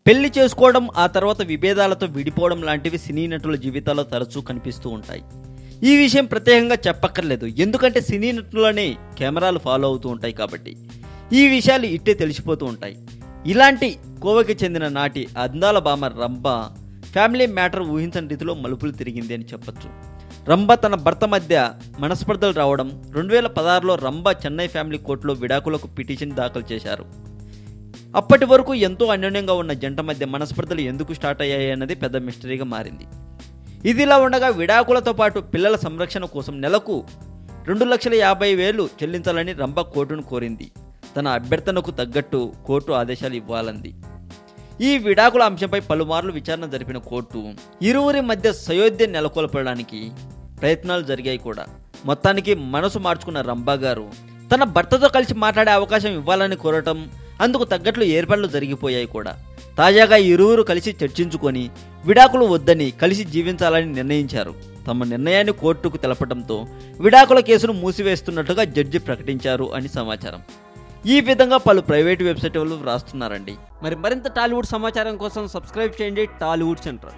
పెళ్లి చేసుకోవడం ఆ తర్వాత విభేదాలతో విడిపోవడం లాంటివి సినీ నటుల జీవితాల్లో తరచూ కనిపిస్తూ ఉంటాయి. ఈ విషయం ప్రత్యేకంగా చెప్పక్కర్లేదు, ఎందుకంటే సినీ నటులనే కెమెరాలు ఫాలో అవుతూ ఉంటాయి కాబట్టి ఈ విషయాలు ఇట్టే తెలిసిపోతూ ఉంటాయి. ఇలాంటి కోవకి చెందిన నాటి అందాల భామ రంభ ఫ్యామిలీ మ్యాటర్ ఊహించని రీతిలో మలుపులు తిరిగింది అని చెప్పొచ్చు. రంభ తన భర్త మధ్య మనస్పర్ధలు రావడం 2016లో రంభ చెన్నై ఫ్యామిలీ కోర్టులో విడాకులకు పిటిషన్ దాఖలు చేశారు. అప్పటి వరకు ఎంతో అన్యోన్యంగా ఉన్న జంట మధ్య మనస్పర్ధలు ఎందుకు స్టార్ట్ అయ్యాయి అన్నది పెద్ద మిస్టరీగా మారింది. ఇదిలా ఉండగా విడాకులతో పాటు పిల్లల సంరక్షణ కోసం నెలకు 2,50,000 చెల్లించాలని రంభ కోర్టును కోరింది. తన అభ్యర్థనకు తగ్గట్టు కోర్టు ఆదేశాలు ఇవ్వాలంది. ఈ విడాకుల అంశంపై పలుమార్లు విచారణ జరిపిన కోర్టు ఇరువురి మధ్య సయోధ్య నెలకొల్పడానికి ప్రయత్నాలు జరిగాయి కూడా. మొత్తానికి మనసు మార్చుకున్న రంభ గారు తన భర్తతో కలిసి మాట్లాడే అవకాశం ఇవ్వాలని కోరటం, అందుకు తగ్గట్లు ఏర్పాట్లు జరిగిపోయాయి కూడా. తాజాగా ఇరువురు కలిసి చర్చించుకొని విడాకులు వద్దని కలిసి జీవించాలని నిర్ణయించారు. తమ నిర్ణయాన్ని కోర్టుకు తెలపడంతో విడాకుల కేసును మూసివేస్తున్నట్టుగా జడ్జి ప్రకటించారు అని సమాచారం. ఈ విధంగా పలు ప్రైవేటు వెబ్సైట్లు రాస్తున్నారండి. మరింత టాలీవుడ్ సమాచారం కోసం సబ్స్క్రైబ్ చేయండి టాలీవుడ్ సెంటర్.